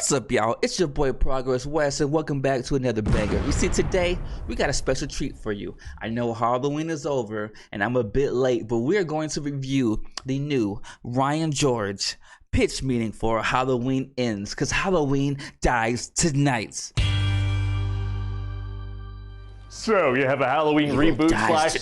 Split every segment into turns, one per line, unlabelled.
What's up, y'all? It's your boy Progress West, and welcome back to another banger. You see, today we got a special treat for you. I know Halloween is over, and I'm a bit late, but we're going to review the new Ryan George pitch meeting for Halloween Ends, because Halloween dies tonight.
So, you have a Halloween reboot slash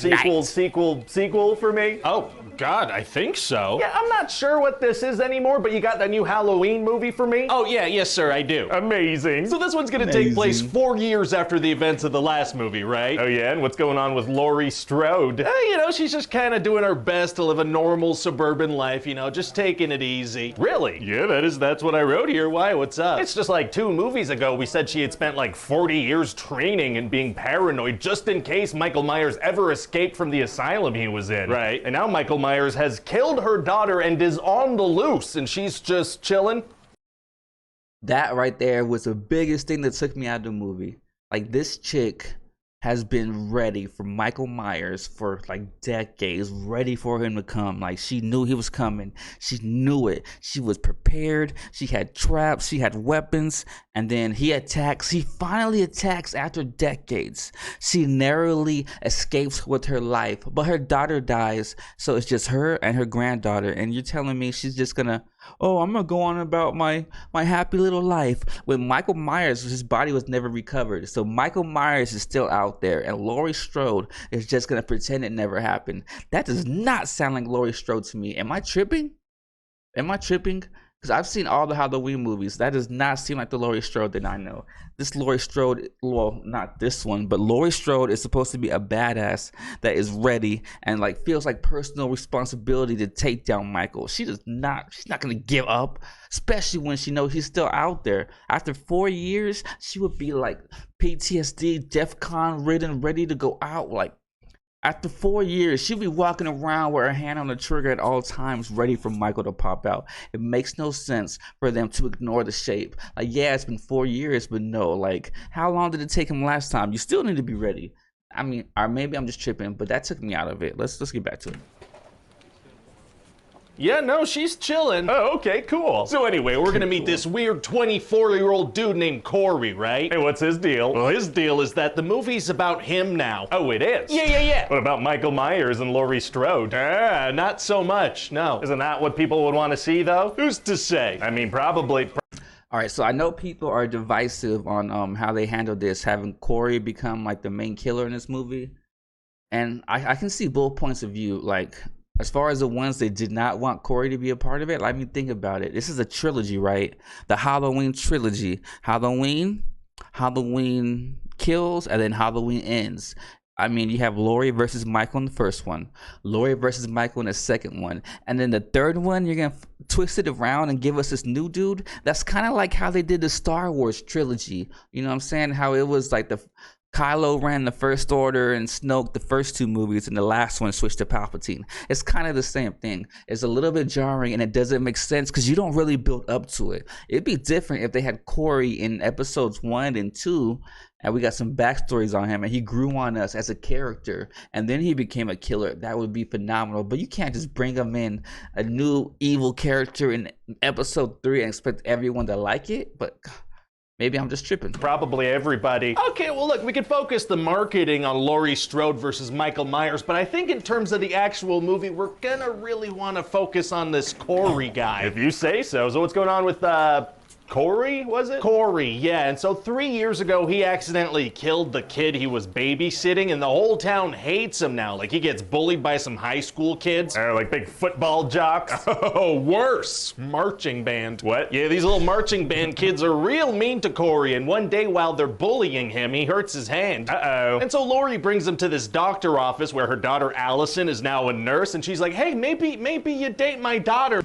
sequel for me?
Oh, God, I think so.
Yeah, I'm not sure what this is anymore, but you got that new Halloween movie for me?
Oh, yeah, yes, sir, I do.
Amazing.
So this one's gonna take place 4 years after the events of the last movie, right?
Oh, yeah? And what's going on with Laurie Strode?
You know, she's just kind of doing her best to live a normal suburban life, you know, just taking it easy.
Really?
Yeah, that's what I wrote here. Why? What's up?
It's just like 2 movies ago, we said she had spent like 40 years training and being paranoid just in case Michael Myers ever escaped from the asylum he was in.
Right.
And now Michael Myers has killed her daughter and is on the loose, and she's just chilling.
That right there was the biggest thing that took me out of the movie. Like, this chick has been ready for Michael Myers for like decades, ready for him to come. Like, she knew he was coming. She knew it. She was prepared. She had traps. She had weapons. And then he attacks. He finally attacks after decades. She narrowly escapes with her life, but her daughter dies. So it's just her and her granddaughter. And you're telling me she's just gonna, oh, I'm gonna go on about my happy little life. When Michael Myers, his body was never recovered. So Michael Myers is still out there, and Laurie Strode is just gonna pretend it never happened. That does not sound like Laurie Strode to me. Am I tripping? Because I've seen all the Halloween movies. That does not seem like the Laurie Strode that I know. This Laurie Strode, well, not this one, but Laurie Strode is supposed to be a badass that is ready and like feels like personal responsibility to take down Michael. She's not gonna give up, especially when she knows he's still out there. After 4 years, she would be like PTSD, DEFCON ridden, ready to go out. Like, after 4 years, she'll be walking around with her hand on the trigger at all times, ready for Michael to pop out. It makes no sense for them to ignore the shape. Like, yeah, it's been 4 years, but no, like, how long did it take him last time? You still need to be ready. I mean, or maybe I'm just tripping, but that took me out of it. Let's get back to it.
Yeah, no, she's chilling.
Oh, okay, cool.
So anyway, we're gonna meet this weird 24-year-old dude named Corey, right?
Hey, what's his deal?
Well, his deal is that the movie's about him now.
Oh, it is?
Yeah.
What about Michael Myers and Laurie Strode?
Not so much, no.
Isn't that what people would want to see, though?
Who's to say?
I mean, probably.
All right, so I know people are divisive on how they handle this, having Corey become like the main killer in this movie. And I can see both points of view. Like, as far as the ones that did not want Corey to be a part of it, let me think about it. This is a trilogy, right? The Halloween trilogy. Halloween Kills, and then Halloween Ends. I mean, you have Laurie versus Michael in the first one, Laurie versus Michael in the second one, and then the third one, you're gonna twist it around and give us this new dude. That's kind of like how they did the Star Wars trilogy. You know what I'm saying? How it was like the Kylo ran the First Order and Snoke the first 2 movies, and the last one switched to Palpatine. It's kind of the same thing. It's a little bit jarring, and it doesn't make sense because you don't really build up to it. It'd be different if they had Corey in episodes 1 and 2, and we got some backstories on him, and he grew on us as a character, and then he became a killer. That would be phenomenal. But you can't just bring him in, a new evil character in episode 3, and expect everyone to like it. But maybe I'm just tripping.
Probably everybody.
Okay, well look, we could focus the marketing on Laurie Strode versus Michael Myers, but I think in terms of the actual movie, we're gonna really want to focus on this Corey guy.
If you say so. So what's going on with, Corey, was it?
Corey, yeah, and so 3 years ago, he accidentally killed the kid he was babysitting, and the whole town hates him now. Like, he gets bullied by some high school kids.
Like big football jocks?
Oh, worse. Marching band.
What?
Yeah, these little marching band kids are real mean to Corey, and one day while they're bullying him, he hurts his hand.
Uh-oh.
And so Laurie brings him to this doctor office where her daughter Allison is now a nurse, and she's like, hey, maybe you date my daughter.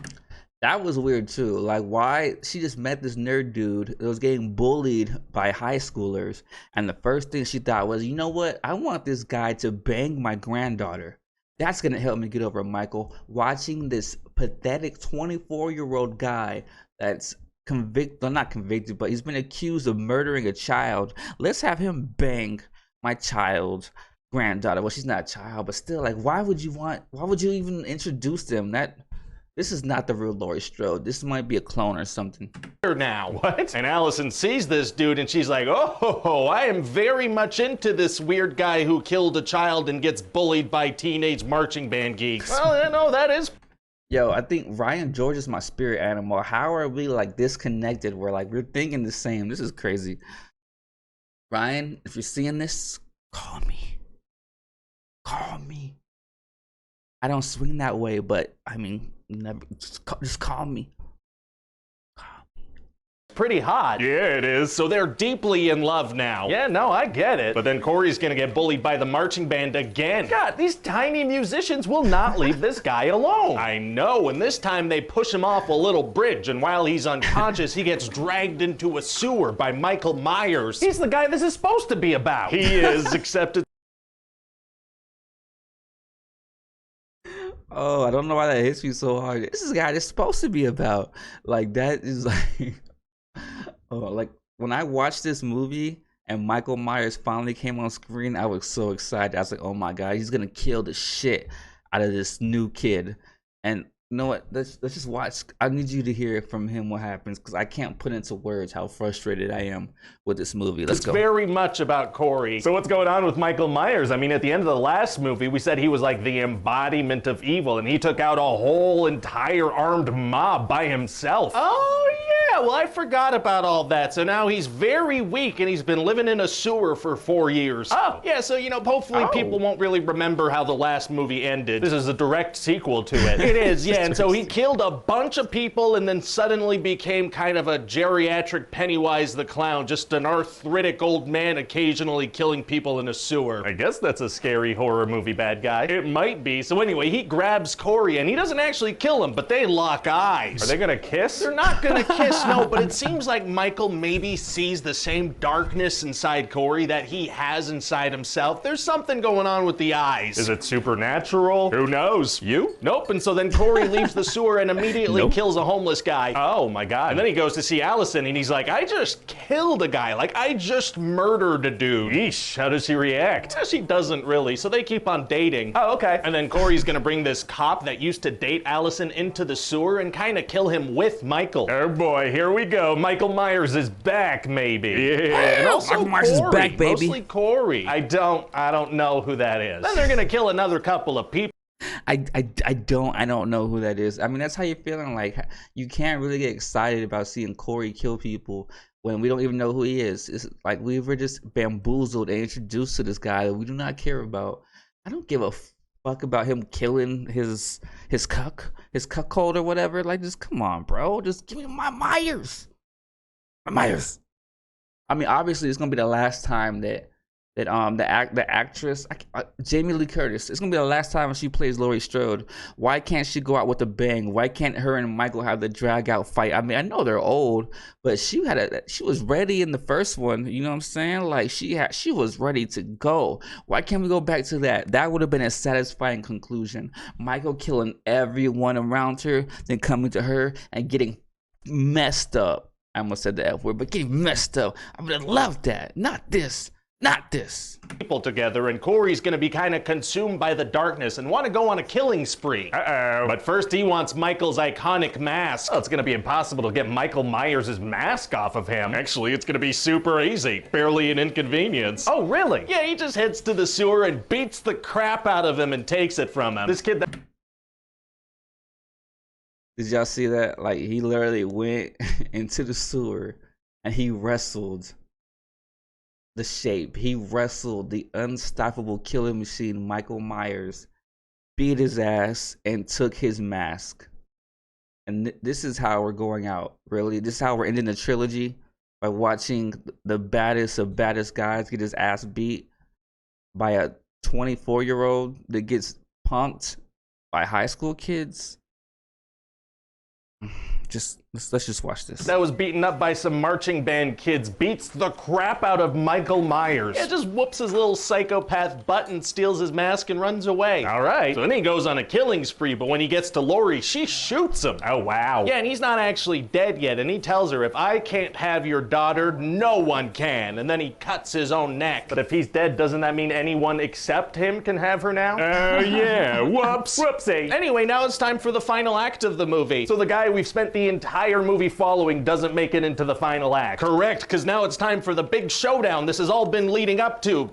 That was weird too. Like, why she just met this nerd dude that was getting bullied by high schoolers, and the first thing she thought was, you know what? I want this guy to bang my granddaughter. That's gonna help me get over Michael. Watching this pathetic 24-year-old guy that's not convicted, but he's been accused of murdering a child. Let's have him bang my child's granddaughter. Well, she's not a child, but still, like, why would you even introduce them? this is not the real Laurie Strode. This might be a clone or something.
Now. What? And Allison sees this dude and she's like, oh, I am very much into this weird guy who killed a child and gets bullied by teenage marching band geeks. Well, you know, that is...
Yo, I think Ryan George is my spirit animal. How are we like disconnected? We're thinking the same. This is crazy. Ryan, if you're seeing this, call me. Call me. I don't swing that way, but I mean, never. Just call me.
Pretty hot. Yeah, it is. So they're deeply in love now. Yeah, no, I get it. But then Corey's gonna get bullied by the marching band again. God, these tiny musicians will not leave this guy alone. I know, and this time they push him off a little bridge, and while he's unconscious, he gets dragged into a sewer by Michael Myers. He's the guy this is supposed to be about. He is, except it's...
Oh, I don't know why that hits me so hard. This is the guy that's supposed to be about. Like, that is like... Oh, like when I watched this movie and Michael Myers finally came on screen, I was so excited. I was like, oh my God, he's gonna kill the shit out of this new kid. And you know what? Let's just watch. I need you to hear from him what happens, because I can't put into words how frustrated I am with this movie. Let's go.
It's very much about Corey. So what's going on with Michael Myers? I mean, at the end of the last movie, we said he was like the embodiment of evil, and he took out a whole entire armed mob by himself. Oh, yeah, well, I forgot about all that. So now he's very weak, and he's been living in a sewer for 4 years. Oh. Yeah, so, you know, hopefully people won't really remember how the last movie ended. This is a direct sequel to it. It is, yeah, and so he killed a bunch of people and then suddenly became kind of a geriatric Pennywise the Clown, just an arthritic old man occasionally killing people in a sewer. I guess that's a scary horror movie bad guy. It might be. So anyway, he grabs Corey, and he doesn't actually kill him, but they lock eyes. Are they gonna kiss? They're not gonna kiss, no, but it seems like Michael maybe sees the same darkness inside Corey that he has inside himself. There's something going on with the eyes. Is it supernatural? Who knows? You? Nope, and so then Corey leaves the sewer and immediately kills a homeless guy. Oh my God. And then he goes to see Allison and he's like, I just killed a guy. Like, I just murdered a dude. Yeesh, how does she react? She doesn't really, so they keep on dating. Oh, okay. And then Corey's gonna bring this cop that used to date Allison into the sewer and kind of kill him with Michael. Oh boy, here we go. Michael Myers is back, maybe. Yeah, and also
Michael Myers is back, baby.
Mostly Corey. I don't know who that is. Then they're gonna kill another couple of people.
I don't know who that is. I mean, that's how you're feeling. Like, you can't really get excited about seeing Corey kill people when we don't even know who he is. It's like we were just bamboozled and introduced to this guy that we do not care about. I don't give a fuck about him killing his cuckold or whatever. Like, just come on, bro. Just give me my Myers. My Myers. I mean, obviously, it's gonna be the last time that the actress Jamie Lee Curtis, it's gonna be the last time she plays Laurie Strode. Why can't she go out with a bang? Why can't her and Michael have the drag out fight? I mean, I know they're old, but she was ready in the first one. You know what I'm saying? Like, she was ready to go. Why can't we go back to that? That would have been a satisfying conclusion. Michael killing everyone around her, then coming to her and getting messed up. I almost said the F word, but getting messed up. I would have loved that. Not this. Not this.
People together, and Corey's gonna be kind of consumed by the darkness and want to go on a killing spree. Uh-oh. But first he wants Michael's iconic mask. Oh, it's gonna be impossible to get Michael Myers' mask off of him. Actually, it's gonna be super easy. Barely an inconvenience. Oh, really? Yeah, he just heads to the sewer and beats the crap out of him and takes it from him. This kid...
Did y'all see that? Like, he literally went into the sewer and he wrestled the Shape. He wrestled the unstoppable killing machine, Michael Myers, beat his ass, and took his mask. And this is how we're going out, really. This is how we're ending the trilogy, by watching the baddest of baddest guys get his ass beat by a 24-year-old that gets punked by high school kids. Just Let's just watch this.
That was beaten up by some marching band kids, beats the crap out of Michael Myers.
Yeah, just whoops his little psychopath butt and steals his mask and runs away.
All right. So then he goes on a killing spree, but when he gets to Laurie, she shoots him. Oh, wow.
Yeah, and he's not actually dead yet, and he tells her, if I can't have your daughter, no one can. And then he cuts his own neck.
But if he's dead, doesn't that mean anyone except him can have her now? Oh, yeah. Whoops. Whoopsie.
Anyway, now it's time for the final act of the movie.
So the guy we've spent the entire movie following doesn't make it into the final act.
Correct, because now it's time for the big showdown this has all been leading up to,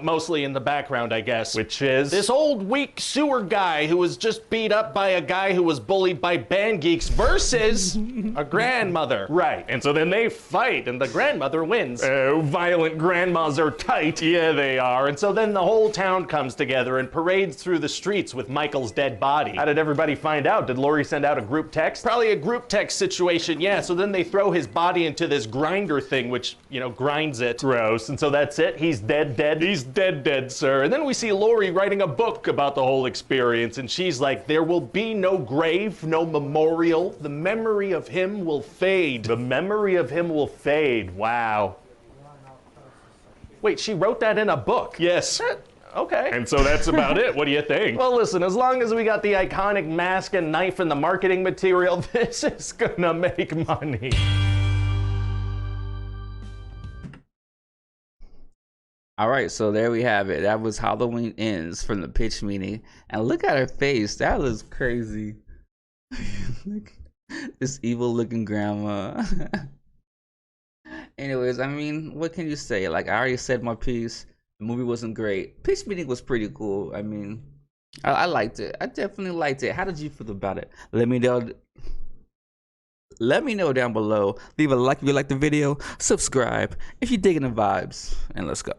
mostly in the background, I guess.
Which is?
This old weak sewer guy who was just beat up by a guy who was bullied by band geeks versus a grandmother.
Right, and so then they fight, and the
Grandmother wins.
oh, violent grandmas are tight.
Yeah, they are. And so then the whole town comes together and parades through the streets with Michael's dead body.
How did everybody find out? Did Laurie send out a group text?
Probably a group text situation, yeah. So then they throw his body into this grinder thing, which, grinds it.
Gross. And so that's it? He's dead?
He's dead, sir. And then we see Laurie writing a book about the whole experience, and she's like, there will be no grave, no memorial. The memory of him will fade.
The memory of him will fade. Wow.
Wait, she wrote that in a book?
Yes.
Okay.
And so that's about it. What do you think?
Well, listen, as long as we got the iconic mask and knife and the marketing material, this is gonna make money.
All right, so there we have it. That was Halloween Ends from the pitch meeting. And look at her face. That was crazy. Look, this evil looking grandma. Anyways, I mean, what can you say? Like, I already said my piece. The movie wasn't great. Pitch meeting was pretty cool. I mean, I liked it. I definitely liked it. How did you feel about it? Let me know down below. Leave a like if you liked the video. Subscribe if you're digging the vibes. And let's go.